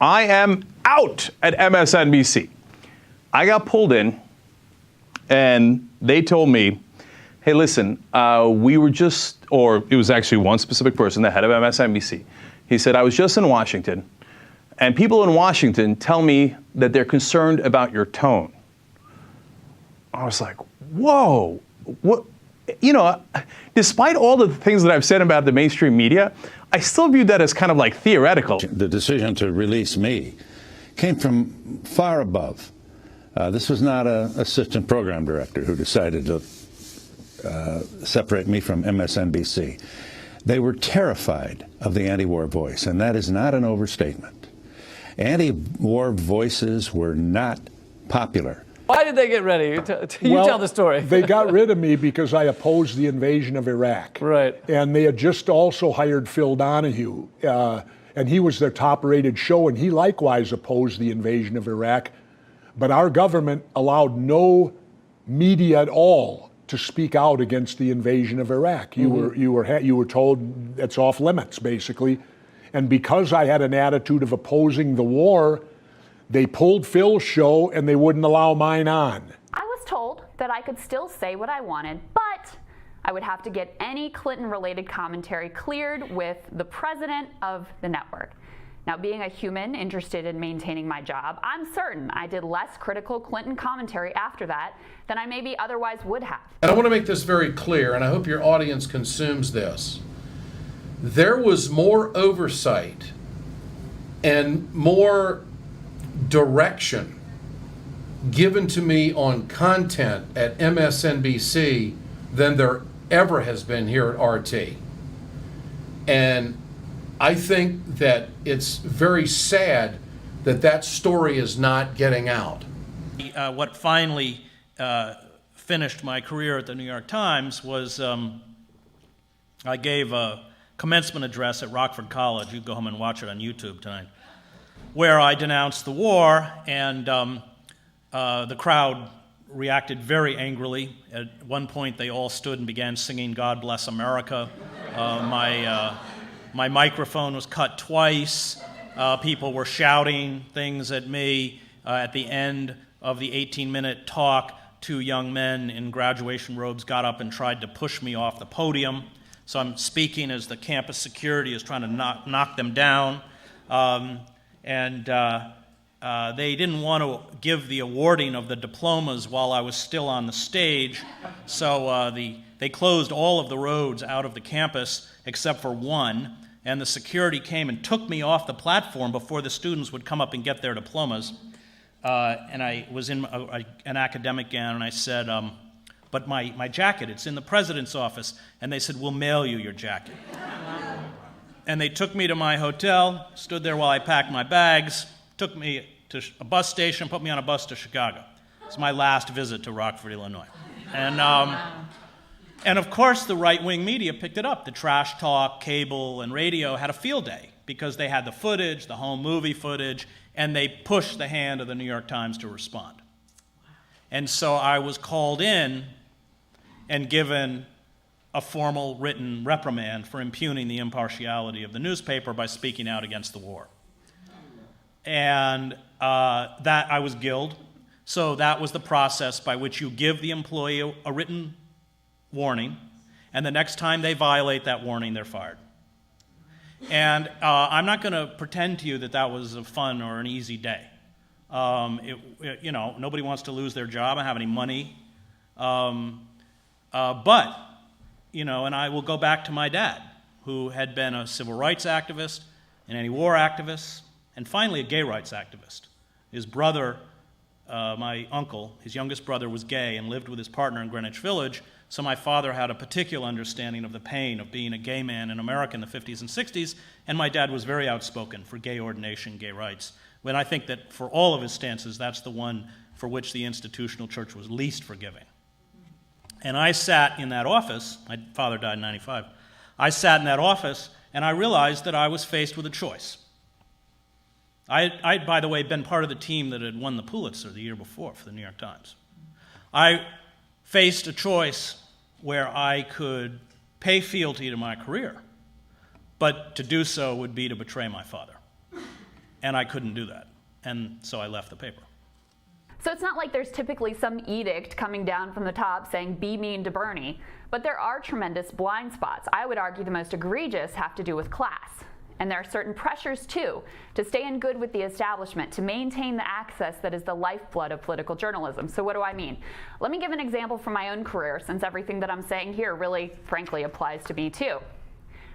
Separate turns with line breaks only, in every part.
I am out at MSNBC. I got pulled in, and they told me, hey, listen, we were just, or it was actually one specific person, the head of MSNBC. He said, I was just in Washington, and people in Washington tell me that they're concerned about your tone. I was like, whoa, what? You know, despite all the things that I've said about the mainstream media, I still view that as kind of like theoretical.
The decision to release me came from far above. This was not an assistant program director who decided to separate me from MSNBC. They were terrified of the anti-war voice, and that is not an overstatement. Anti-war voices were not popular.
Why did they get ready? You tell the story.
They got rid of me because I opposed the invasion of Iraq.
Right.
And they had just also hired Phil Donahue, and he was their top-rated show, and he likewise opposed the invasion of Iraq. But our government allowed no media at all to speak out against the invasion of Iraq. You were told it's off limits, basically. And because I had an attitude of opposing the war, they pulled Phil's show and they wouldn't allow mine on.
I was told that I could still say what I wanted, but I would have to get any Clinton-related commentary cleared with the president of the network. Now, being a human interested in maintaining my job, I'm certain I did less critical Clinton commentary after that than I maybe otherwise would have.
And I want to make this very clear, and I hope your audience consumes this. There was more oversight and more direction given to me on content at MSNBC than there ever has been here at RT. And I think that it's very sad that that story is not getting out.
What finally finished my career at the New York Times was I gave a commencement address at Rockford College. You can go home and watch it on YouTube tonight, where I denounced the war, and the crowd reacted very angrily. At one point, they all stood and began singing "God Bless America." My microphone was cut twice. People were shouting things at me. At the end of the 18-minute talk, two young men in graduation robes got up and tried to push me off the podium. So I'm speaking as the campus security is trying to knock them down. They didn't want to give the awarding of the diplomas while I was still on the stage, so they closed all of the roads out of the campus except for one, and the security came and took me off the platform before the students would come up and get their diplomas. And I was in an academic gown, and I said, but my jacket, it's in the president's office. And they said, we'll mail you your jacket. And they took me to my hotel, stood there while I packed my bags, took me to a bus station, put me on a bus to Chicago. It's my last visit to Rockford, Illinois. And of course, the right-wing media picked it up. The trash talk, cable, and radio had a field day because they had the footage, the home movie footage, and they pushed the hand of the New York Times to respond. And so I was called in and given a formal written reprimand for impugning the impartiality of the newspaper by speaking out against the war. And that I was gilled. So that was the process by which you give the employee a written warning, and the next time they violate that warning, they're fired. And I'm not going to pretend to you that that was a fun or an easy day. Nobody wants to lose their job. I don't have any money. But I will go back to my dad, who had been a civil rights activist, an anti-war activist, and finally a gay rights activist. His brother, my uncle, his youngest brother, was gay and lived with his partner in Greenwich Village, so my father had a particular understanding of the pain of being a gay man in America in the 50s and 60s, and my dad was very outspoken for gay ordination, gay rights, when I think that for all of his stances, that's the one for which the institutional church was least forgiving. And I sat in that office, my father died in 95, I sat in that office and I realized that I was faced with a choice. I'd, by the way, been part of the team that had won the Pulitzer the year before for the New York Times. I faced a choice where I could pay fealty to my career, but to do so would be to betray my father. And I couldn't do that. And so I left the paper.
So it's not like there's typically some edict coming down from the top saying, be mean to Bernie, but there are tremendous blind spots. I would argue the most egregious have to do with class. And there are certain pressures, too, to stay in good with the establishment, to maintain the access that is the lifeblood of political journalism. So what do I mean? Let me give an example from my own career, since everything that I'm saying here really, frankly, applies to me, too.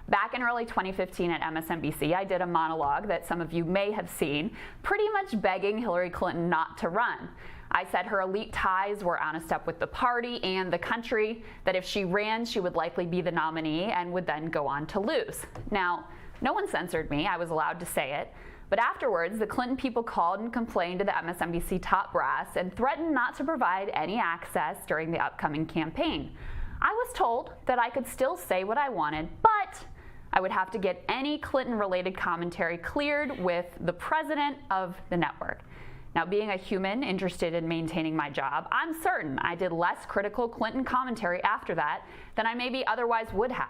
Back in early 2015 at MSNBC, I did a monologue that some of you may have seen, pretty much begging Hillary Clinton not to run. I said her elite ties were out of step with the party and the country, that if she ran, she would likely be the nominee and would then go on to lose. Now, no one censored me. I was allowed to say it. But afterwards, the Clinton people called and complained to the MSNBC top brass and threatened not to provide any access during the upcoming campaign. I was told that I could still say what I wanted, but I would have to get any Clinton-related commentary cleared with the president of the network. Now, being a human interested in maintaining my job, I'm certain I did less critical Clinton commentary after that than I maybe otherwise would have.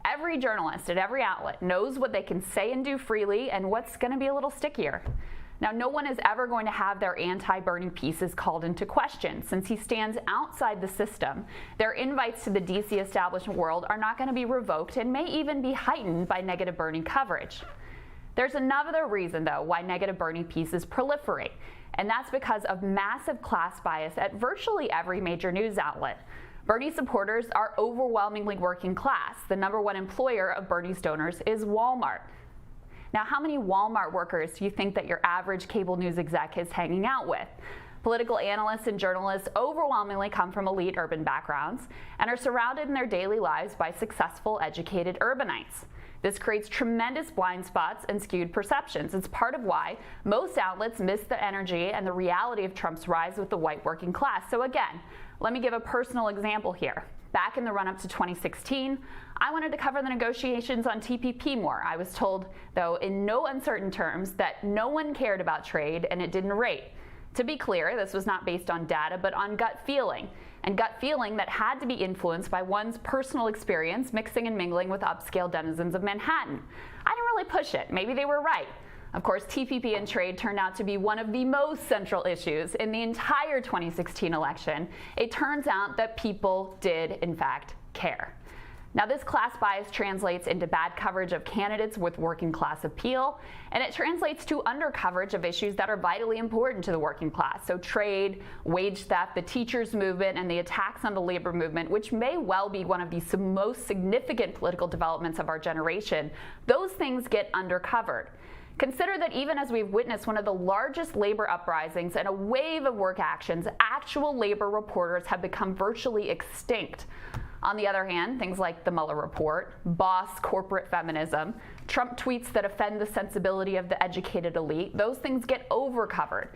Every journalist at every outlet knows what they can say and do freely and what's going to be a little stickier. Now, no one is ever going to have their anti-Bernie pieces called into question. Since he stands outside the system, their invites to the DC establishment world are not going to be revoked and may even be heightened by negative Bernie coverage. There's another reason, though, why negative Bernie pieces proliferate, and that's because of massive class bias at virtually every major news outlet. Bernie supporters are overwhelmingly working class. The #1 employer of Bernie's donors is Walmart. Now, how many Walmart workers do you think that your average cable news exec is hanging out with? Political analysts and journalists overwhelmingly come from elite urban backgrounds and are surrounded in their daily lives by successful, educated urbanites. This creates tremendous blind spots and skewed perceptions. It's part of why most outlets miss the energy and the reality of Trump's rise with the white working class. So again, let me give a personal example here. Back in the run-up to 2016, I wanted to cover the negotiations on TPP more. I was told, though, in no uncertain terms, that no one cared about trade and it didn't rate. To be clear, this was not based on data, but on gut feeling, and gut feeling that had to be influenced by one's personal experience mixing and mingling with upscale denizens of Manhattan. I didn't really push it. Maybe they were right. Of course, TPP and trade turned out to be one of the most central issues in the entire 2016 election. It turns out that people did, in fact, care. Now, this class bias translates into bad coverage of candidates with working class appeal, and it translates to undercoverage of issues that are vitally important to the working class. So trade, wage theft, the teachers movement, and the attacks on the labor movement, which may well be one of the most significant political developments of our generation, those things get undercovered. Consider that even as we've witnessed one of the largest labor uprisings and a wave of work actions, actual labor reporters have become virtually extinct. On the other hand, things like the Mueller report, boss corporate feminism, Trump tweets that offend the sensibility of the educated elite, those things get overcovered.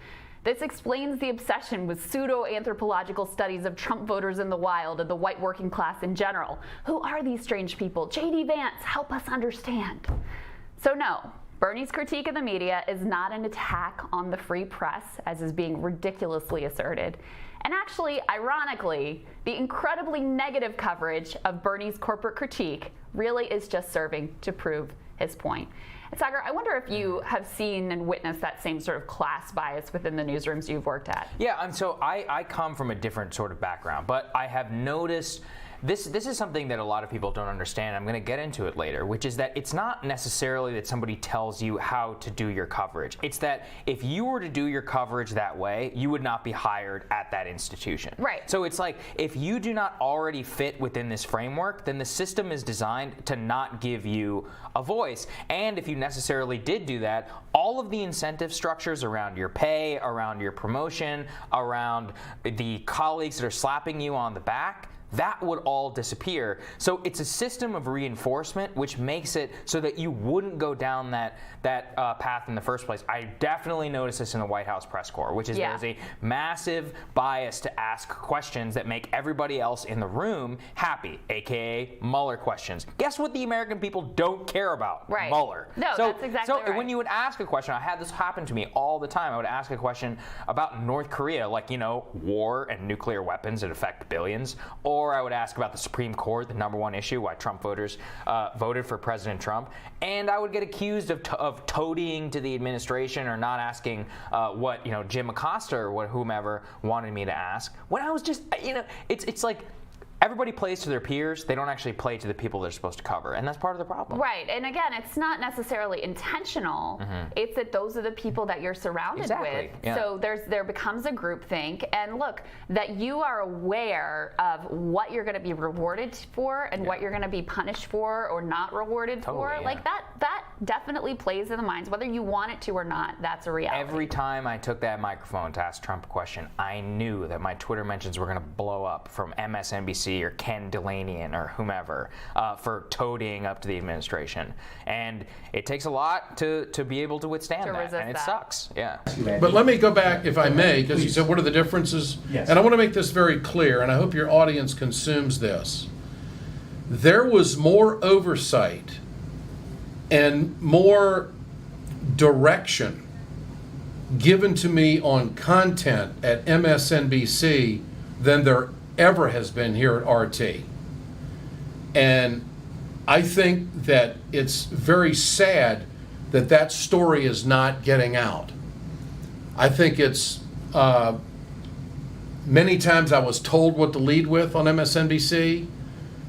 This explains the obsession with pseudo-anthropological studies of Trump voters in the wild and the white working class in general. Who are these strange people? J.D. Vance, help us understand. So no, Bernie's critique of the media is not an attack on the free press, as is being ridiculously asserted. And actually, ironically, the incredibly negative coverage of Bernie's corporate critique really is just serving to prove his point. And Sagar, I wonder if you have seen and witnessed that same sort of class bias within the newsrooms you've worked at.
Yeah, and so I come from a different sort of background, but I have noticed this is something that a lot of people don't understand. I'm going to get into it later, which is that it's not necessarily that somebody tells you how to do your coverage. It's that if you were to do your coverage that way, you would not be hired at that institution.
Right.
So it's like, if you do not already fit within this framework, then the system is designed to not give you a voice. And if you necessarily did do that, all of the incentive structures around your pay, around your promotion, around the colleagues that are slapping you on the back, that would all disappear. So it's a system of reinforcement which makes it so that you wouldn't go down that path in the first place. I definitely noticed this in the White House press corps, which is there's a massive bias to ask questions that make everybody else in the room happy, aka Mueller questions. Guess what the American people don't care about?
Right.
Mueller.
No, that's exactly right.
So when you would ask a question, I had this happen to me all the time. I would ask a question about North Korea, like, war and nuclear weapons that affect billions, or or I would ask about the Supreme Court, the #1 issue, why Trump voters voted for President Trump, and I would get accused of toadying to the administration or not asking what Jim Acosta or whomever wanted me to ask. When I was just, it's like, everybody plays to their peers. They don't actually play to the people they're supposed to cover, and that's part of the problem.
Right, and again, it's not necessarily intentional. It's that those are the people that you're surrounded with.
Yeah.
So there becomes a groupthink, and look, that you are aware of what you're going to be rewarded for and what you're going to be punished for or not rewarded for. Like that definitely plays in the minds, whether you want it to or not. That's a reality.
Every time I took that microphone to ask Trump a question, I knew that my Twitter mentions were going to blow up from MSNBC or Ken Delanian or whomever for toadying up to the administration. And it takes a lot to be able to withstand that, and it sucks. Yeah.
But let me go back, if I may, because you said, what are the differences?
Yes.
And I want to make this very clear, and I hope your audience consumes this. There was more oversight and more direction given to me on content at MSNBC than there ever has been here at RT. And I think that it's very sad that that story is not getting out. I think it's many times I was told what to lead with on MSNBC.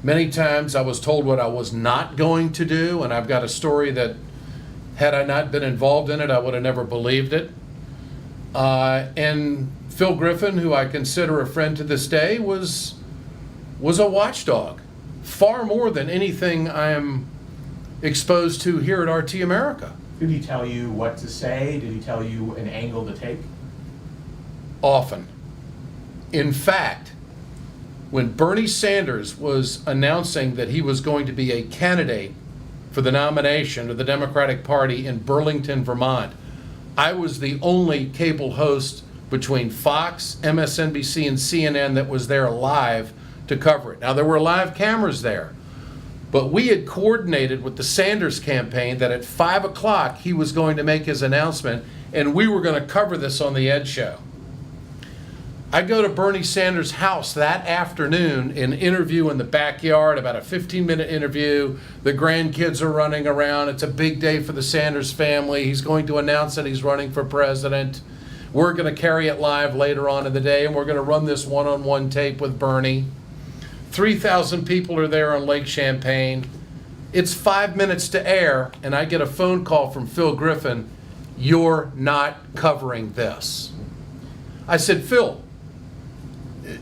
Many times I was told what I was not going to do, and I've got a story that, had I not been involved in it, I would have never believed it. And Phil Griffin, who I consider a friend to this day, was a watchdog, far more than anything I am exposed to here at RT America.
Did he tell you what to say? Did he tell you an angle to take?
Often. In fact, when Bernie Sanders was announcing that he was going to be a candidate for the nomination of the Democratic Party in Burlington, Vermont, I was the only cable host between Fox, MSNBC, and CNN that was there live to cover it. Now, there were live cameras there, but we had coordinated with the Sanders campaign that at 5 o'clock he was going to make his announcement, and we were going to cover this on the Ed Show. I go to Bernie Sanders' house that afternoon, an interview in the backyard, about a 15-minute interview. The grandkids are running around. It's a big day for the Sanders family. He's going to announce that he's running for president. We're going to carry it live later on in the day, and we're going to run this one-on-one tape with Bernie. 3,000 people are there on Lake Champlain. It's 5 minutes to air, and I get a phone call from Phil Griffin, "You're not covering this." I said, "Phil,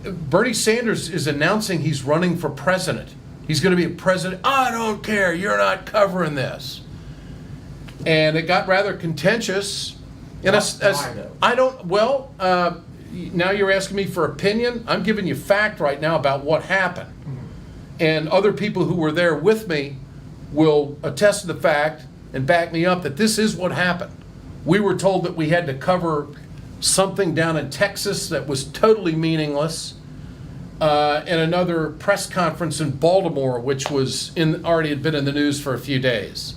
Bernie Sanders is announcing he's running for president. He's going to be a president. I don't care. You're not covering this." And it got rather contentious. And now you're asking me for opinion. I'm giving you fact right now about what happened. And other people who were there with me will attest to the fact and back me up that this is what happened. We were told that we had to cover something down in Texas that was totally meaningless, and another press conference in Baltimore, which was already had been in the news for a few days.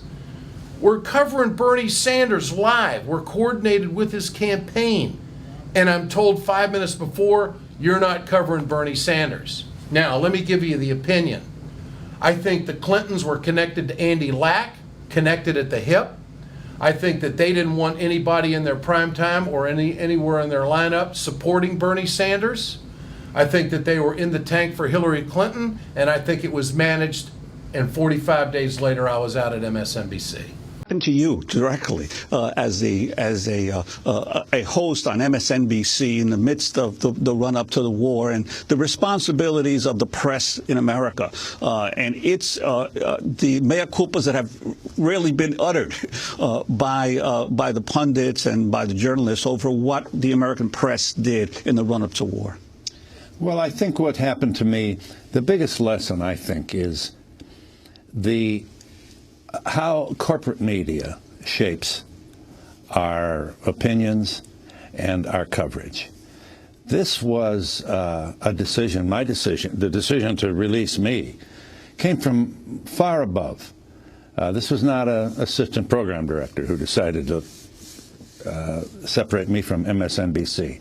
We're covering Bernie Sanders live. We're coordinated with his campaign. And I'm told 5 minutes before, "You're not covering Bernie Sanders." Now, let me give you the opinion. I think the Clintons were connected to Andy Lack, connected at the hip. I think that they didn't want anybody in their prime time or anywhere in their lineup supporting Bernie Sanders. I think that they were in the tank for Hillary Clinton, and I think it was managed, and 45 days later I was out at MSNBC.
To you directly as a host on MSNBC in the midst of the run-up to the war and the responsibilities of the press in America, and it's the mea culpas that have rarely been uttered by the pundits and by the journalists over what the American press did in the run-up to war.
Well, I think what happened to me, the biggest lesson, I think, is how corporate media shapes our opinions and our coverage. This was a decision, my decision, the decision to release me, came from far above. This was not an assistant program director who decided to separate me from MSNBC.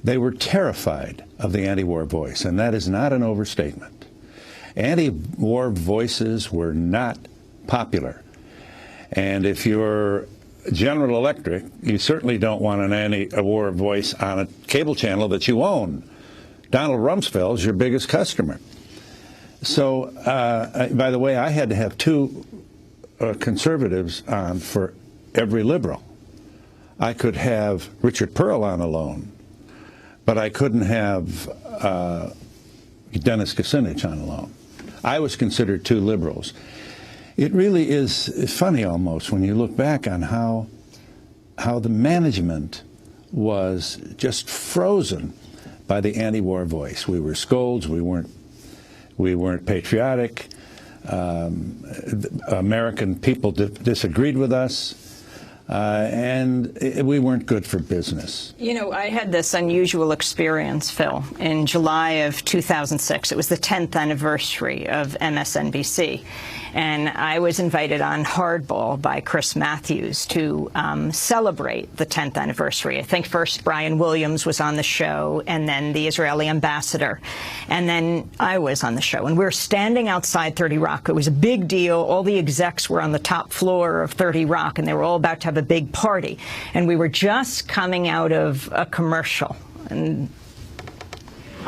They were terrified of the anti-war voice, and that is not an overstatement. Anti-war voices were not popular. And if you're General Electric, you certainly don't want an anti-war voice on a cable channel that you own. Donald Rumsfeld is your biggest customer. So, by the way, I had to have two conservatives on for every liberal. I could have Richard Pearl on alone, but I couldn't have Dennis Kucinich on alone. I was considered two liberals. It really is funny almost when you look back on how the management was just frozen by the anti-war voice. We were scolds. We weren't patriotic. American people disagreed with us. And we weren't good for business.
You know, I had this unusual experience, Phil, in July of 2006. It was the 10th anniversary of MSNBC. And I was invited on Hardball by Chris Matthews to celebrate the 10th anniversary. I think first Brian Williams was on the show, and then the Israeli ambassador. And then I was on the show. And we were standing outside 30 Rock. It was a big deal. All the execs were on the top floor of 30 Rock, and they were all about to have a big party. And we were just coming out of a commercial. And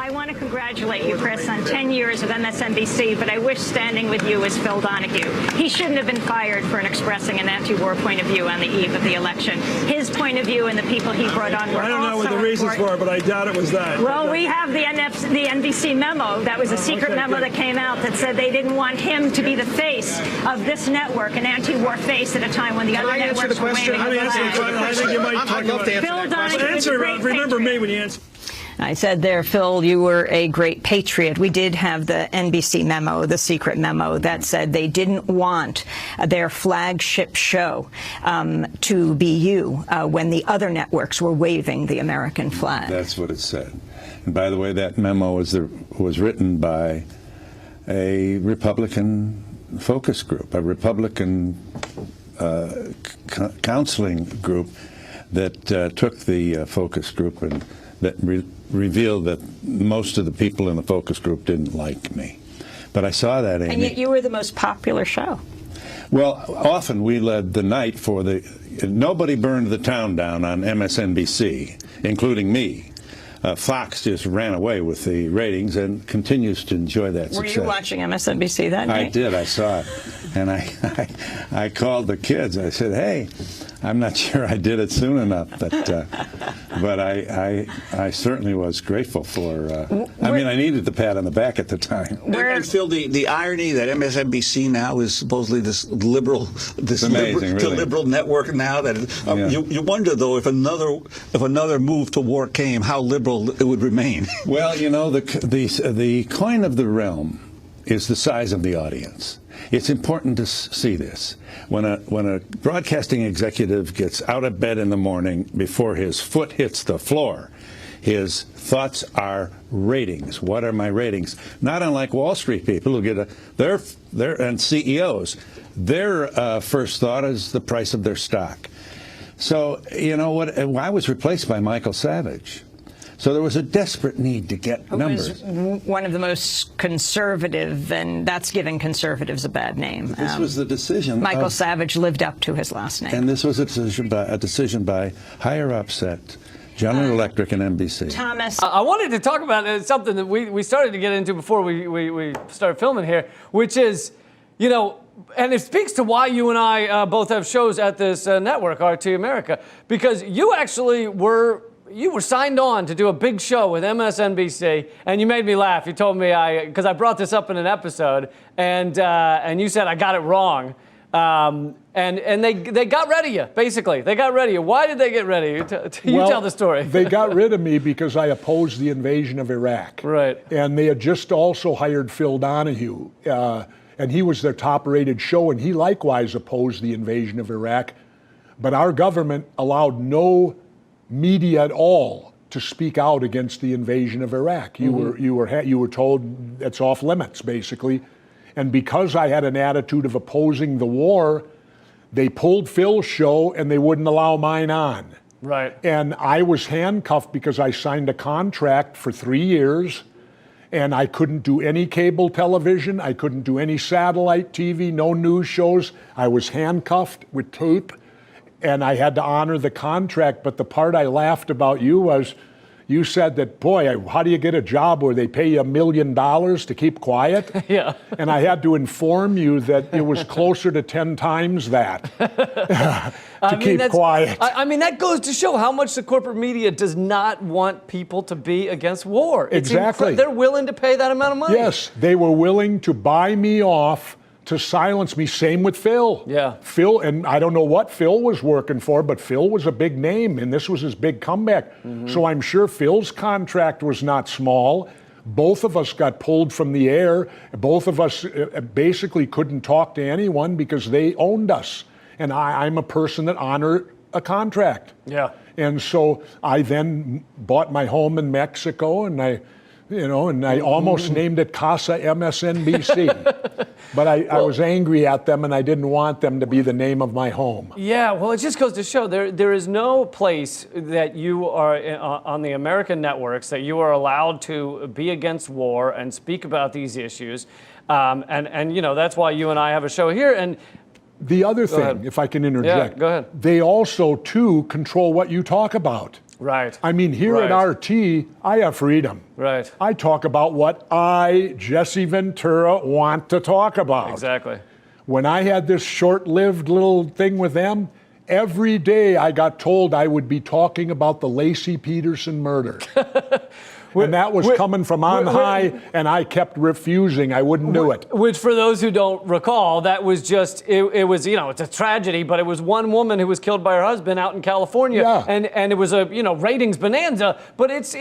I want to congratulate you, Chris, on 10 years of MSNBC, but I wish standing with you was Phil Donahue. He shouldn't have been fired for expressing an anti-war point of view on the eve of the election. His point of view and the people he brought on were
I don't know what the reasons for it, but I doubt it was that.
Well, we have the NBC memo. That was a secret memo that came out that said they didn't want him to be the face of this network, an anti-war face at a time when the other networks were waving.
I think you might talk about it.
Phil Donahue.
Answer, remember me when you answer.
I said there, Phil, you were a great patriot. We did have the NBC memo, the secret memo, that said they didn't want their flagship show to be you when the other networks were waving the American flag.
That's what it said. And by the way, that memo was written by a Republican focus group, a Republican counseling group that took the focus group and that revealed that most of the people in the focus group didn't like me. But I saw that, Amy.
And yet you were the most popular show.
Well, often we led the night for the... Nobody burned the town down on MSNBC, including me. Fox just ran away with the ratings and continues to enjoy that success.
Were you watching MSNBC that night?
I did. I saw it. And I called the kids. I said, hey, I'm not sure I did it soon enough, but I certainly was grateful for. I mean, I needed the pat on the back at the time.
And Phil, the irony that MSNBC now is supposedly this liberal network now. That you wonder though if another move to war came, how liberal it would remain.
Well, you know, the coin of the realm is the size of the audience. It's important to see this. When a broadcasting executive gets out of bed in the morning before his foot hits the floor, his thoughts are ratings. What are my ratings? Not unlike Wall Street people who get and CEOs, their first thought is the price of their stock. So, you know what? I was replaced by Michael Savage. So there was a desperate need to get numbers.
Was one of the most conservative, and that's giving conservatives a bad name.
This was the decision.
Michael Savage lived up to his last name.
And this was a decision by higher-ups at General Electric and NBC.
Thomas.
I wanted to talk about something that we started to get into before we started filming here, which is, you know, and it speaks to why you and I both have shows at this network, RT America, because you actually were signed on to do a big show with MSNBC, and you made me laugh. You told me because I brought this up in an episode, and you said I got it wrong, and they got rid of you. Basically, they got rid of you. Why did they get rid of you? You tell the story.
They got rid of me because I opposed the invasion of Iraq.
Right.
And they had just also hired Phil Donahue, and he was their top-rated show, and he likewise opposed the invasion of Iraq. But our government allowed no media at all to speak out against the invasion of Iraq. You were told it's off limits, basically. And because I had an attitude of opposing the war, they pulled Phil's show and they wouldn't allow mine on.
Right.
And I was handcuffed because I signed a contract for 3 years, and I couldn't do any cable television. I couldn't do any satellite TV, no news shows. I was handcuffed with tape, and I had to honor the contract. But the part I laughed about you was, you said that, boy, how do you get a job where they pay you $1 million to keep quiet?
Yeah.
And I had to inform you that it was closer to 10 times that to keep quiet.
I mean, that goes to show how much the corporate media does not want people to be against war.
Exactly.
They're willing to pay that amount of money.
Yes, they were willing to buy me off to silence me. Same with Phil.
Yeah.
Phil, and I don't know what Phil was working for, but Phil was a big name, and this was his big comeback. So I'm sure Phil's contract was not small. Both of us got pulled from the air. Both of us basically couldn't talk to anyone because they owned us. And I'm a person that honored a contract.
Yeah.
And so I then bought my home in Mexico, and I almost named it Casa MSNBC. But I was angry at them, and I didn't want them to be the name of my home.
Yeah, well, it just goes to show there is no place that you are on the American networks that you are allowed to be against war and speak about these issues. And you know, that's why you and I have a show here. And
the other thing, if I can interject,
yeah, go ahead.
They also, too, control what you talk about.
Right.
I mean, here at RT, I have freedom.
Right.
I talk about what I, Jesse Ventura, want to talk about.
Exactly.
When I had this short-lived little thing with them, every day I got told I would be talking about the Lacey Peterson murder. And that was coming from on high, and I kept refusing. I wouldn't do it.
Which, for those who don't recall, that was just, it was, you know, it's a tragedy, but it was one woman who was killed by her husband out in California.
Yeah.
And it was a, you know, ratings bonanza, but it's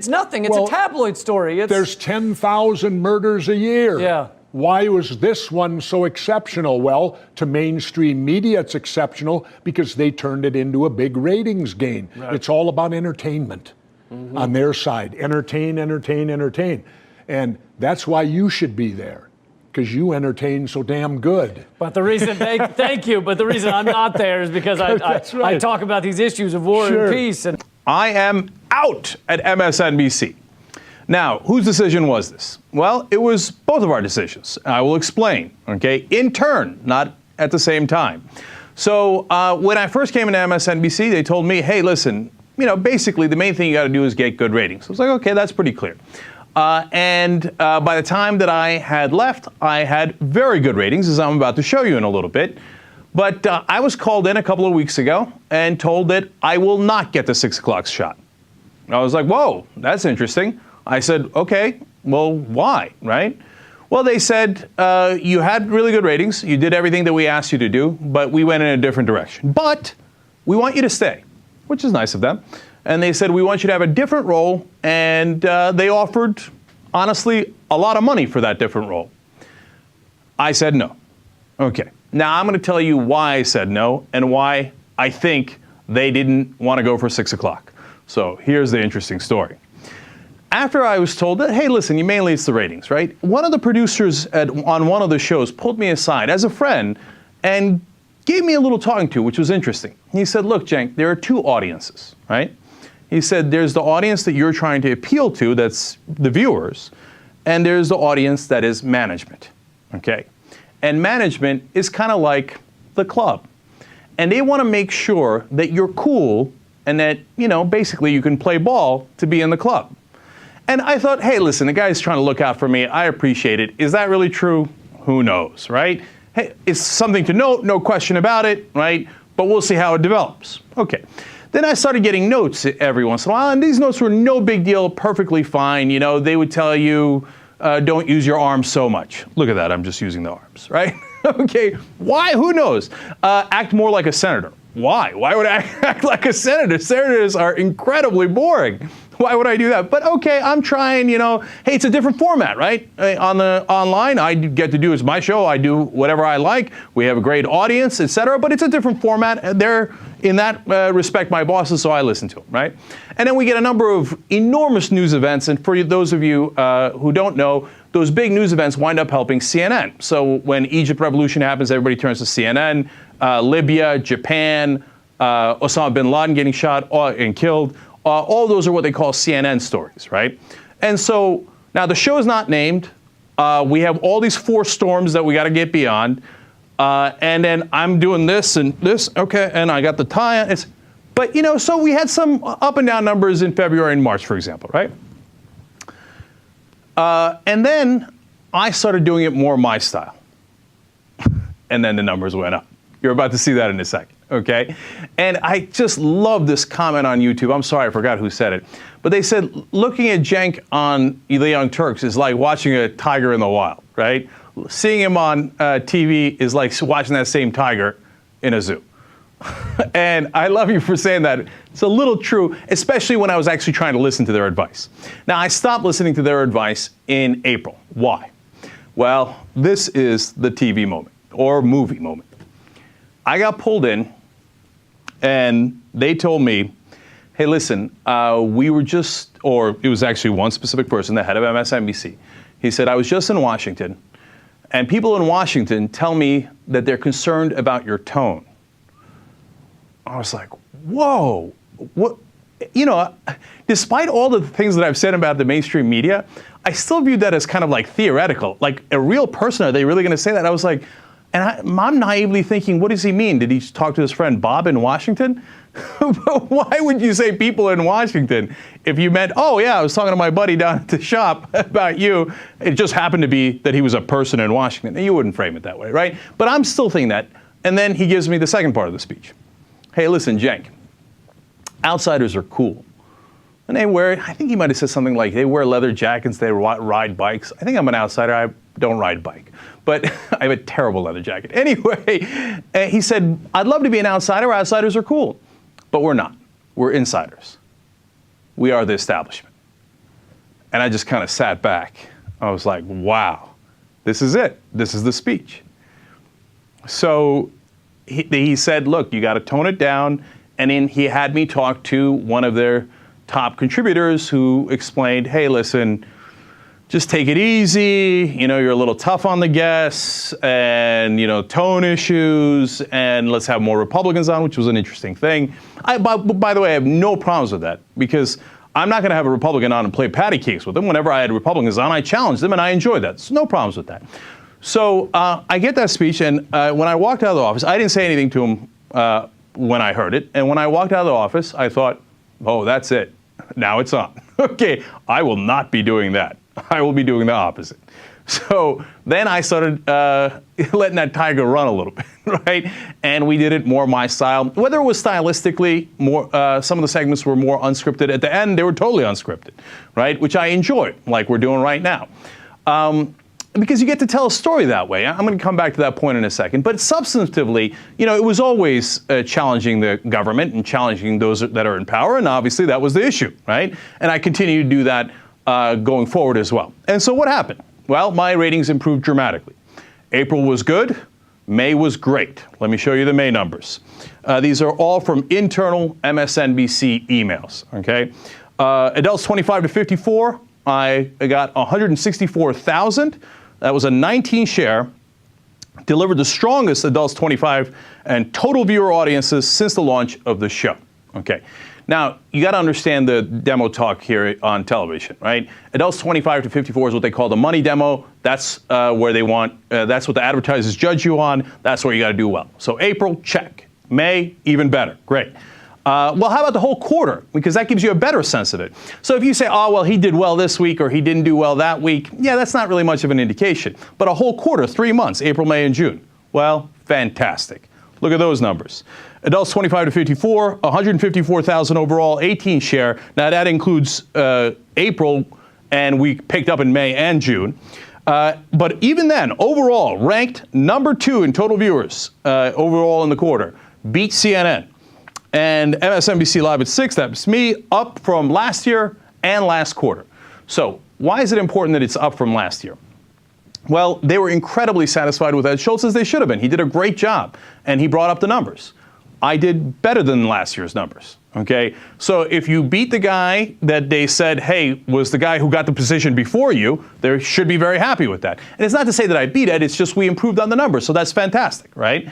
nothing. It's a tabloid story.
There's 10,000 murders a year.
Yeah.
Why was this one so exceptional? Well, to mainstream media, it's exceptional because they turned it into a big ratings gain.
Right.
It's all about entertainment. On their side. Entertain. And that's why you should be there, because you entertain so damn good.
But the reason, thank you, but the reason I'm not there is because I talk about these issues of war and peace. And
I am out at MSNBC. Now, whose decision was this? Well, it was both of our decisions. I will explain, okay? In turn, not at the same time. So when I first came into MSNBC, they told me, hey, listen, you know, basically the main thing you got to do is get good ratings. I was like, okay, that's pretty clear. And by the time that I had left, I had very good ratings, as I'm about to show you in a little bit. But I was called in a couple of weeks ago and told that I will not get the 6 o'clock shot. I was like, whoa, that's interesting. I said, okay, well, why, right? Well, they said, you had really good ratings. You did everything that we asked you to do, but we went in a different direction. But we want you to stay, which is nice of them. And they said, we want you to have a different role. And they offered, honestly, a lot of money for that different role. I said no. Okay. Now I'm going to tell you why I said no and why I think they didn't want to go for 6 o'clock. So here's the interesting story. After I was told that, hey, listen, mainly it's the ratings, right? One of the producers on one of the shows pulled me aside as a friend and gave me a little talking to, which was interesting. He said, look, Cenk, there are two audiences, right? He said, there's the audience that you're trying to appeal to, that's the viewers, and there's the audience that is management, okay? And management is kind of like the club. And they want to make sure that you're cool and that, you know, basically you can play ball to be in the club. And I thought, hey, listen, the guy's trying to look out for me. I appreciate it. Is that really true? Who knows, right? Hey, it's something to note, no question about it, right? But we'll see how it develops. Okay. Then I started getting notes every once in a while, and these notes were no big deal, perfectly fine. You know, they would tell you, don't use your arms so much. Look at that, I'm just using the arms, right? Okay, why? Who knows? Act more like a senator. Why? Why would I act like a senator? Senators are incredibly boring. Why would I do that? But okay, I'm trying, you know, hey, it's a different format, right? Online, I get to do, it's my show, I do whatever I like. We have a great audience, etc. But it's a different format. They're, in that respect, my bosses, so I listen to them, right? And then we get a number of enormous news events. And for those of you who don't know, those big news events wind up helping CNN. So when Egypt revolution happens, everybody turns to CNN. Libya, Japan, Osama bin Laden getting shot and killed. All those are what they call CNN stories, right? And so now the show is not named. We have all these 4 storms that we got to get beyond. And then I'm doing this and this, okay, and I got the tie. But, you know, so we had some up and down numbers in February and March, for example, right? And then I started doing it more my style. And then the numbers went up. You're about to see that in a second, okay? And I just love this comment on YouTube. I'm sorry, I forgot who said it. But they said, looking at Cenk on The Young Turks is like watching a tiger in the wild, right? Seeing him on TV is like watching that same tiger in a zoo. And I love you for saying that. It's a little true, especially when I was actually trying to listen to their advice. Now, I stopped listening to their advice in April. Why? Well, this is the TV moment or movie moment. I got pulled in and they told me, hey, listen, we were just, or it was actually one specific person, the head of MSNBC. He said, I was just in Washington, and people in Washington tell me that they're concerned about your tone. I was like, whoa, what? You know, despite all the things that I've said about the mainstream media, I still viewed that as kind of like theoretical. Like a real person, are they really going to say that? I was like, and I'm naively thinking, what does he mean? Did he talk to his friend Bob in Washington? Why would you say people in Washington if you meant, oh yeah, I was talking to my buddy down at the shop about you. It just happened to be that he was a person in Washington. You wouldn't frame it that way, right? But I'm still thinking that. And then he gives me the second part of the speech. Hey, listen, Cenk, outsiders are cool. And they wear, I think he might have said something like, they wear leather jackets, they ride bikes. I think I'm an outsider, I don't ride a bike. But I have a terrible leather jacket. Anyway, he said, I'd love to be an outsider, outsiders are cool. But we're not, we're insiders. We are the establishment. And I just kind of sat back. I was like, wow, this is it. This is the speech. So he said, look, you got to tone it down. And then he had me talk to one of their top contributors who explained, hey, listen, just take it easy. You know, you're a little tough on the guests and, you know, tone issues, and let's have more Republicans on, which was an interesting thing. By the way, I have no problems with that because I'm not going to have a Republican on and play patty cakes with them. Whenever I had Republicans on, I challenged them and I enjoyed that. So no problems with that. So I get that speech, and when I walked out of the office, I didn't say anything to him when I heard it. And when I walked out of the office, I thought, oh, that's it. Now it's on. Okay, I will not be doing that. I will be doing the opposite. So then I started letting that tiger run a little bit, right? And we did it more my style. Whether it was stylistically, more some of the segments were more unscripted. At the end, they were totally unscripted, right? Which I enjoy, like we're doing right now. Because you get to tell a story that way. I'm going to come back to that point in a second. But substantively, you know, it was always challenging the government and challenging those that are in power. And obviously, that was the issue, right? And I continue to do that going forward as well. And so what happened? Well, my ratings improved dramatically. April was good. May was great. Let me show you the May numbers. These are all from internal MSNBC emails, okay? Adults 25 to 54, I got 164,000. That was a 19 share. Delivered the strongest adults 25 and total viewer audiences since the launch of the show, okay? Now, you got to understand the demo talk here on television, right? Adults 25 to 54 is what they call the money demo. That's where they want, that's what the advertisers judge you on. That's where you got to do well. So April, check. May, even better. Great. Well, how about the whole quarter? Because that gives you a better sense of it. So if you say, oh, well, he did well this week or he didn't do well that week, yeah, that's not really much of an indication. But a whole quarter, 3 months, April, May, and June. Well, fantastic. Look at those numbers. Adults 25 to 54, 154,000 overall, 18 share. Now that includes April, and we picked up in May and June. But even then, overall, ranked number 2 in total viewers overall in the quarter. Beat CNN. And MSNBC Live at 6, that's me, up from last year and last quarter. So why is it important that it's up from last year? Well, they were incredibly satisfied with Ed Schultz, as they should have been. He did a great job, and he brought up the numbers. I did better than last year's numbers, okay? So if you beat the guy that they said, hey, was the guy who got the position before you, they should be very happy with that. And it's not to say that I beat Ed, it's just we improved on the numbers, so that's fantastic, right?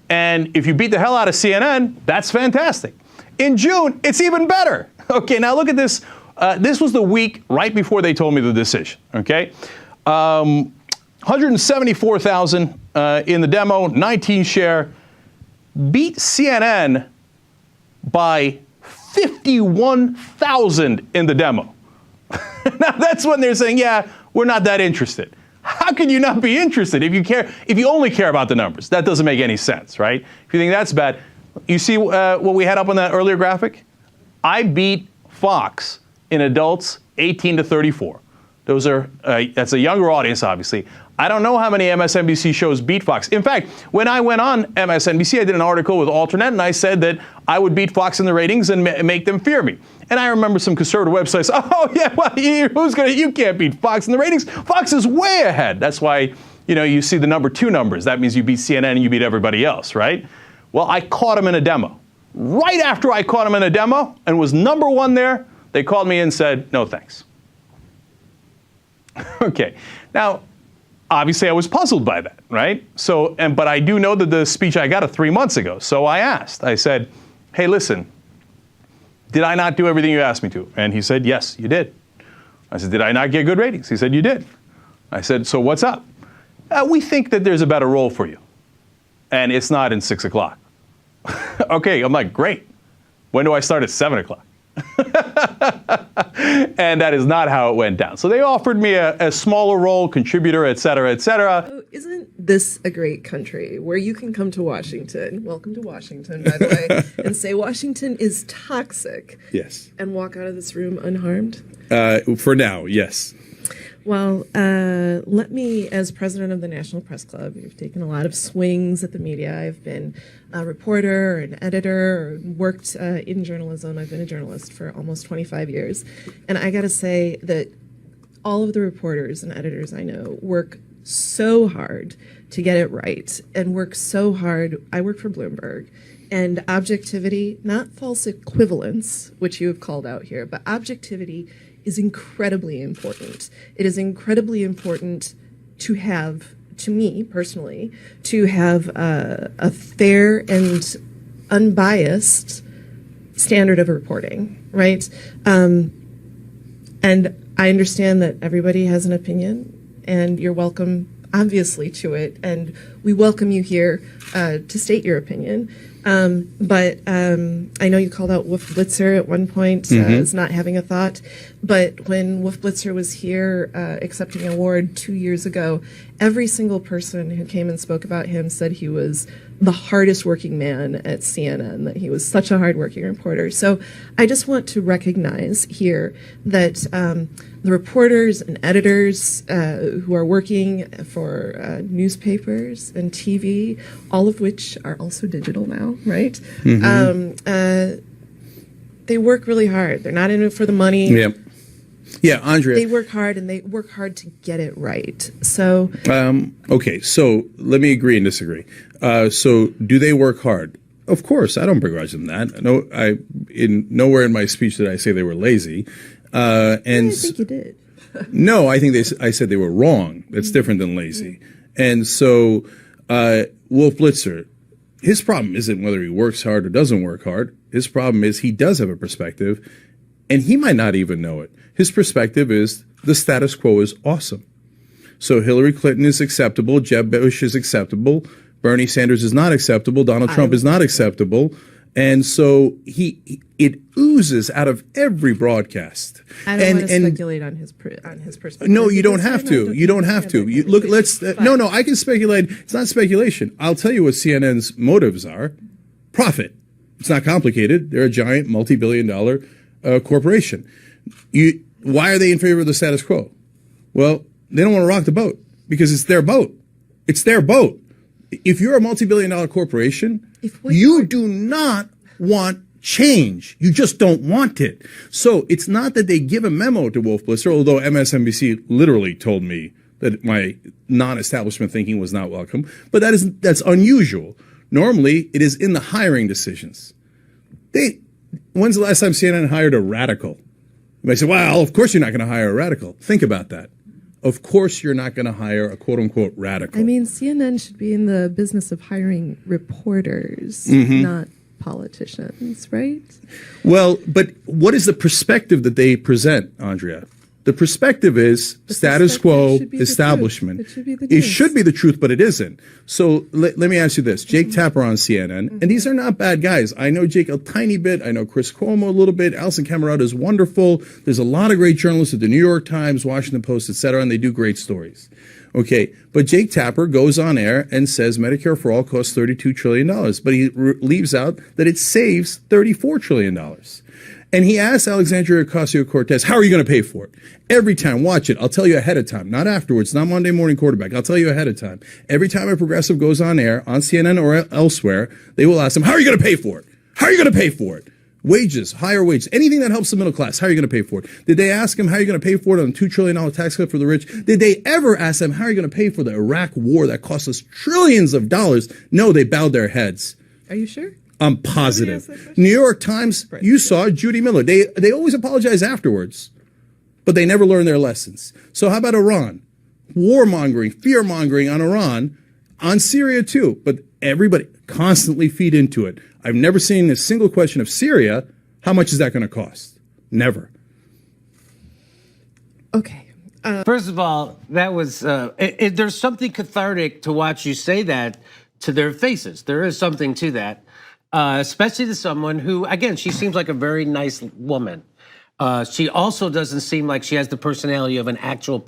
And if you beat the hell out of CNN, that's fantastic. In June, it's even better. Okay, now look at this. This was the week right before they told me the decision, okay? 174,000 in the demo, 19 share, beat CNN by 51,000 in the demo. Now that's when they're saying, yeah, we're not that interested. How can you not be interested if you only care about the numbers? That doesn't make any sense, right? If you think that's bad, you see what we had up on that earlier graphic? I beat Fox in adults 18 to 34. Those are that's a younger audience, obviously. I don't know how many MSNBC shows beat Fox. In fact, when I went on MSNBC, I did an article with Alternate, and I said that I would beat Fox in the ratings and make them fear me. And I remember some conservative websites, oh yeah, well, you can't beat Fox in the ratings. Fox is way ahead. That's why, you see the number 2 numbers. That means you beat CNN and you beat everybody else, right? Well, I caught him in a demo. Right after I caught him in a demo and was number 1 there, they called me and said, no thanks. Okay, now, obviously I was puzzled by that, right? But I do know that the speech I got 3 months ago. So I asked, I said, hey, listen, did I not do everything you asked me to? And he said, yes, you did. I said, did I not get good ratings? He said, you did. I said, so what's up? We think that there's a better role for you. And it's not in 6 o'clock. Okay, I'm like, great. When do I start at 7 o'clock? And that is not how it went down. So they offered me a smaller role, contributor, et cetera, et cetera.
Oh, isn't this a great country where you can come to Washington, welcome to Washington, by the way, and say Washington is toxic?
Yes.
And walk out of this room unharmed?
For now, yes.
Well, let me, as president of the National Press Club, you've taken a lot of swings at the media. I've been a reporter, or an editor, or worked in journalism. I've been a journalist for almost 25 years. And I got to say that all of the reporters and editors I know work so hard to get it right and work so hard. I work for Bloomberg. And objectivity, not false equivalence, which you have called out here, but objectivity is incredibly important. It is incredibly important to have, to me personally, to have a fair and unbiased standard of reporting, right? And I understand that everybody has an opinion, and you're welcome, obviously, to it, and we welcome you here to state your opinion. But I know you called out Wolf Blitzer at one point as not having a thought. But when Wolf Blitzer was here accepting an award 2 years ago, every single person who came and spoke about him said he was the hardest working man at CNN, that he was such a hardworking reporter. So I just want to recognize here that the reporters and editors who are working for newspapers and TV, all of which are also digital now, right? They work really hard. They're not in it for the money.
Yep. Yeah, Andrea.
They work hard, and they work hard to get it right. So.
Okay, so let me agree and disagree. So do they work hard? Of course, I don't begrudge them that. No, nowhere in my speech did I say they were lazy. And
I think you did.
No, I think I said they were wrong. That's different than lazy. And so Wolf Blitzer, his problem isn't whether he works hard or doesn't work hard. His problem is he does have a perspective, and he might not even know it. His perspective is the status quo is awesome. So Hillary Clinton is acceptable, Jeb Bush is acceptable, Bernie Sanders is not acceptable, Donald Trump is not acceptable. And so it oozes out of every broadcast.
I don't want to speculate on his perspective.
No, you don't have to. You don't have to. Look, no, I can speculate. It's not speculation. I'll tell you what CNN's motives are. Profit. It's not complicated. They're a giant multi-billion-dollar corporation. Why are they in favor of the status quo? Well, they don't want to rock the boat because it's their boat. It's their boat. If you're a multi-billion-dollar corporation, you do not want change. You just don't want it. So it's not that they give a memo to Wolf Blitzer, although MSNBC literally told me that my non-establishment thinking was not welcome. But that's unusual. Normally, it is in the hiring decisions. When's the last time CNN hired a radical? You might say, well, of course you're not going to hire a radical. Think about that. of course you're not going to hire a quote-unquote radical.
I mean, CNN should be in the business of hiring reporters, not politicians, right?
Well, but what is the perspective that they present, Andrea? The perspective is status quo, establishment.
It should be the
It
news.
should be the truth, but it isn't. So let me ask you this. Jake Tapper on CNN, and these are not bad guys. I know Jake a tiny bit. I know Chris Cuomo a little bit. Alison Camerota is wonderful. There's a lot of great journalists at the New York Times, Washington Post, et cetera, and they do great stories. Okay, but Jake Tapper goes on air and says Medicare for All costs $32 trillion, but he leaves out that it saves $34 trillion. And he asked Alexandria Ocasio-Cortez, how are you going to pay for it? Every time, watch it. I'll tell you ahead of time, not afterwards, not Monday morning quarterback. I'll tell you ahead of time. Every time a progressive goes on air, on CNN or elsewhere, they will ask him, how are you going to pay for it? How are you going to pay for it? Wages, higher wages, anything that helps the middle class, how are you going to pay for it? Did they ask him, how are you going to pay for it on a $2 trillion tax cut for the rich? Did they ever ask him, how are you going to pay for the Iraq war that cost us trillions of dollars? No, they bowed their heads.
Are you sure?
I'm positive. New York Times, you saw Judy Miller. They always apologize afterwards, but they never learn their lessons. So how about Iran? Warmongering, fear-mongering on Iran, on Syria too, but everybody constantly feed into it. I've never seen a single question of Syria. How much is that going to cost? Never.
Okay.
First of all, that was, there's something cathartic to watch you say that to their faces. There is something to that. Especially to someone who, again, she seems like a very nice woman. She also doesn't seem like she has the personality of an actual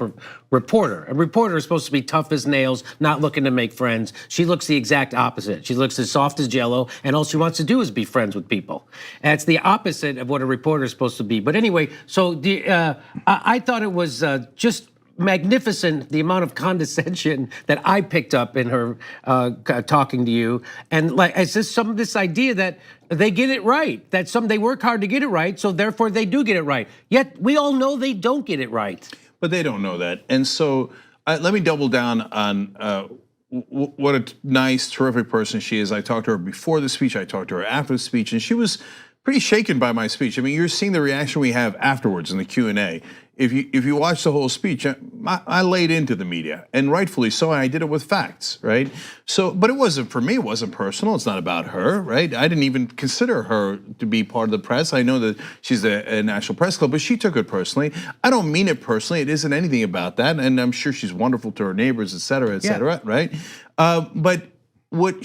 reporter. A reporter is supposed to be tough as nails, not looking to make friends. She looks the exact opposite. She looks as soft as Jell-O, and all she wants to do is be friends with people. And it's the opposite of what a reporter is supposed to be. But anyway, so I thought it was just magnificent, the amount of condescension that I picked up in her talking to you, and like it's just some of this idea that they get it right, that they work hard to get it right, so therefore they do get it right. Yet we all know they don't get it right.
But they don't know that, and so let me double down on what a nice, terrific person she is. I talked to her before the speech, I talked to her after the speech, and she was pretty shaken by my speech. I mean, you're seeing the reaction we have afterwards in the Q&A. If you watch the whole speech, I laid into the media, and rightfully so. I did it with facts, right? So, but it wasn't for me. It wasn't personal. It's not about her, right? I didn't even consider her to be part of the press. I know that she's a National Press Club, but she took it personally. I don't mean it personally. It isn't anything about that, and I'm sure she's wonderful to her neighbors, et cetera, right? But what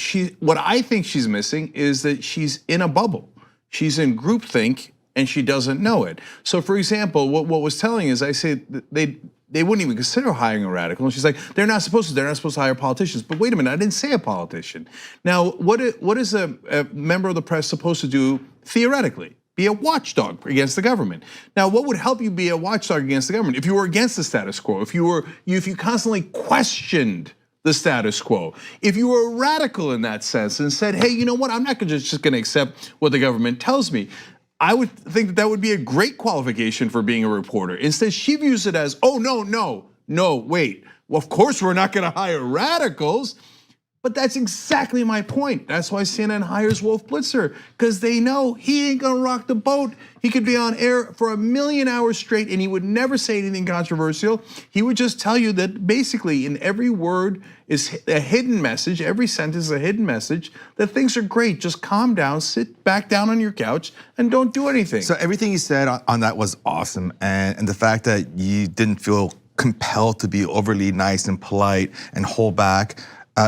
I think she's missing is that she's in a bubble. She's in groupthink, and she doesn't know it. So, for example, what was telling is, I said they wouldn't even consider hiring a radical. And she's like, they're not supposed to hire politicians. But wait a minute, I didn't say a politician. Now, what is a member of the press supposed to do theoretically? Be a watchdog against the government. Now, what would help you be a watchdog against the government? If you were against the status quo, if you constantly questioned the status quo, if you were a radical in that sense and said, hey, you know what, I'm not just gonna accept what the government tells me, I would think that would be a great qualification for being a reporter. Instead, she views it as, oh, no, wait. Well, of course we're not gonna hire radicals. But that's exactly my point. That's why CNN hires Wolf Blitzer, because they know he ain't gonna rock the boat. He could be on air for 1 million hours straight and he would never say anything controversial. He would just tell you that basically in every word is a hidden message, every sentence is a hidden message, that things are great. Just calm down, sit back down on your couch and don't do anything.
So everything you said on that was awesome. And the fact that you didn't feel compelled to be overly nice and polite and hold back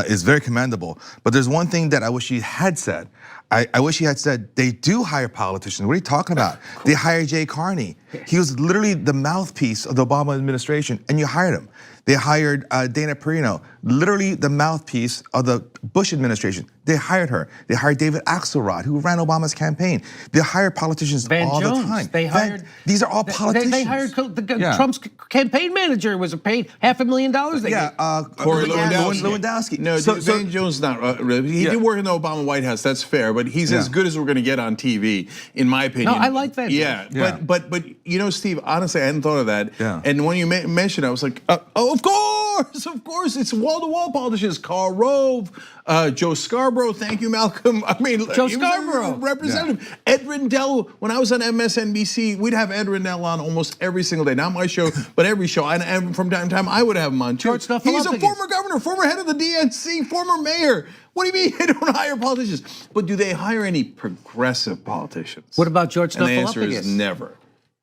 is very commendable. But there's one thing that I wish he had said. I wish he had said, they do hire politicians. What are you talking about? They hired Jay Carney. He was literally the mouthpiece of the Obama administration, and you hired him. They hired Dana Perino, literally the mouthpiece of the Bush administration. They hired her. They hired David Axelrod, who ran Obama's campaign. They hired politicians all the time.
They hired.
These are all politicians.
They hired Trump's campaign manager was paid $500,000.
Corey Lewandowski.
No, Van Jones not really. He did work in the Obama White House. That's fair, but he's as good as we're going to get on TV, in my opinion.
No, I like that.
Yeah, but you know, Steve. Honestly, I hadn't thought of that. Yeah. And when you mentioned, I was like, oh, of course, it's
wall-to-wall politicians. Karl Rove, Joe Scarborough. Thank you, Malcolm. I mean,
Joe
he was a
Scarborough.
representative. Ed Rendell. When I was on MSNBC, we'd have Ed Rendell on almost every single day. Not my show, but every show. And from time to time, I would have him on too. He's a former governor, former head of the DNC, former mayor. What do you mean they don't hire politicians? But do they hire any progressive politicians?
What about George
And the answer
Snuffleupagus?
is never.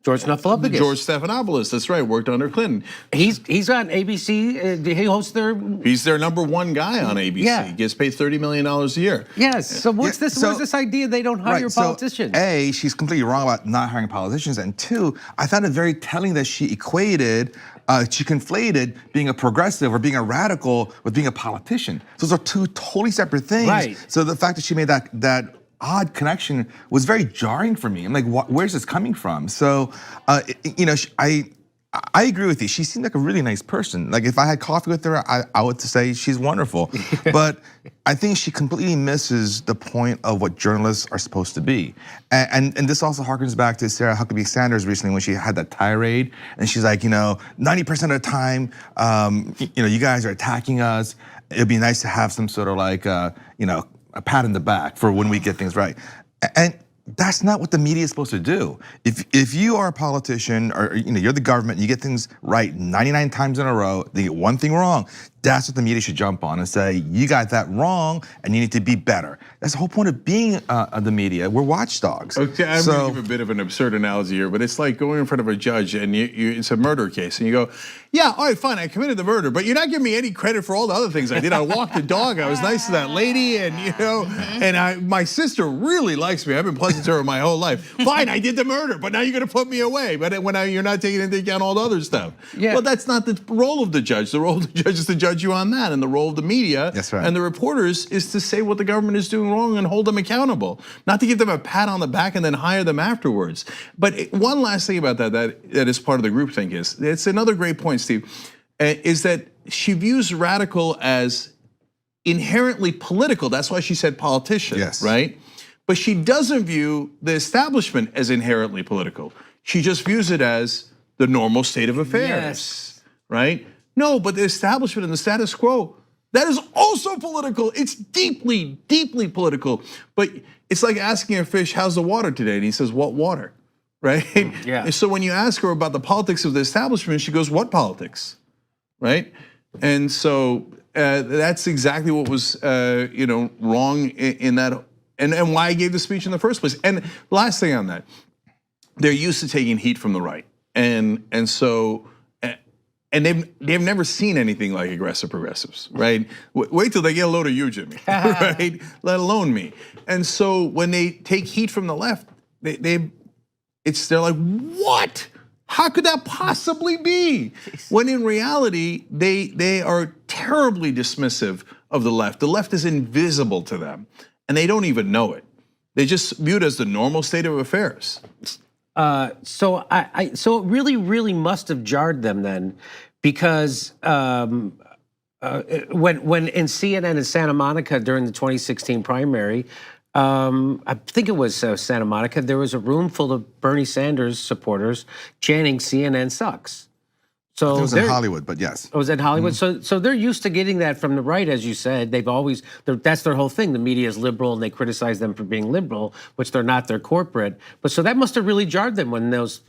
George Snuffleupagus.
George Stephanopoulos, that's right, worked under Clinton.
He's on ABC. He hosts their.
He's their #1 guy on ABC.
Yeah.
Gets paid $30 million a year.
Yes. So what's this? Where's this idea they don't hire politicians?
So A, she's completely wrong about not hiring politicians, and two, I found it very telling that she conflated being a progressive or being a radical with being a politician. Those are two totally separate things.
Right.
So the fact that she made that odd connection was very jarring for me. I'm like, where's this coming from? So, I agree with you. She seemed like a really nice person. Like if I had coffee with her, I would say she's wonderful. But I think she completely misses the point of what journalists are supposed to be. And this also harkens back to Sarah Huckabee Sanders recently when she had that tirade. And she's like, 90% of the time, you guys are attacking us. It'd be nice to have some sort of like, a pat in the back for when we get things right. And that's not what the media is supposed to do. If you are a politician or you're the government, you get things right 99 times in a row, they get one thing wrong, that's what the media should jump on and say, you got that wrong and you need to be better. That's the whole point of being the media. We're watchdogs.
Okay, I'm gonna give a bit of an absurd analogy here, but it's like going in front of a judge and it's a murder case and you go, yeah, all right, fine, I committed the murder, but you're not giving me any credit for all the other things I did. I walked the dog, I was nice to that lady, and and my sister really likes me. I've been pleasant to her my whole life. Fine, I did the murder, but now you're gonna put me away. But when you're not taking into account all the other stuff.
Yeah.
Well, that's not the role of the judge. The role of the judge is to judge you on that, and the role of the media and the reporters is to say what the government is doing wrong and hold them accountable, not to give them a pat on the back and then hire them afterwards. But one last thing about that is part of the groupthink is, it's another great point, Steve, is that she views radical as inherently political. That's why she said politician, right? But she doesn't view the establishment as inherently political. She just views it as the normal state of affairs, right? No, but the establishment and the status quo, that is also political. It's deeply, deeply political. But it's like asking a fish, how's the water today? And he says, what water, right?
Yeah.
And so when you ask her about the politics of the establishment, she goes, what politics, right? And so that's exactly what was wrong in that, and why I gave the speech in the first place. And last thing on that, they're used to taking heat from the right. And so, and they've never seen anything like aggressive progressives, right? Wait till they get a load of you, Jimmy, right? Let alone me. And so when they take heat from the left, they're like, what? How could that possibly be? When in reality, they are terribly dismissive of the left. The left is invisible to them, and they don't even know it. They just view it as the normal state of affairs.
So it really must have jarred them then, because when in CNN in Santa Monica during the 2016 primary, I think it was Santa Monica, there was a room full of Bernie Sanders supporters chanting CNN sucks. So
it was in Hollywood, but yes.
Oh, was it Hollywood? So they're used to getting that from the right, as you said. That's their whole thing. The media is liberal, and they criticize them for being liberal, which they're not. They're corporate. But so that must have really jarred them when those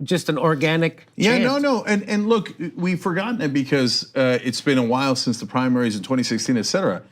just an organic.
Yeah,
chant.
no, and look, we've forgotten it because it's been a while since the primaries in 2016, et cetera.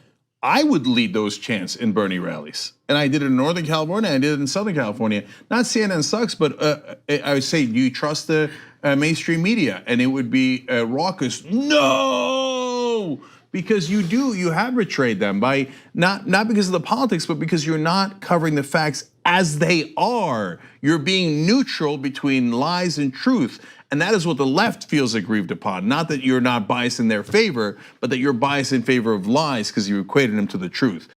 I would lead those chants in Bernie rallies. And I did it in Northern California, I did it in Southern California. Not CNN sucks, but I would say, do you trust the mainstream media? And it would be raucous, no! Because you have betrayed them by, not because of the politics, but because you're not covering the facts as they are. You're being neutral between lies and truth. And that is what the left feels aggrieved upon. Not that you're not biased in their favor, but that you're biased in favor of lies because you equated them to the truth.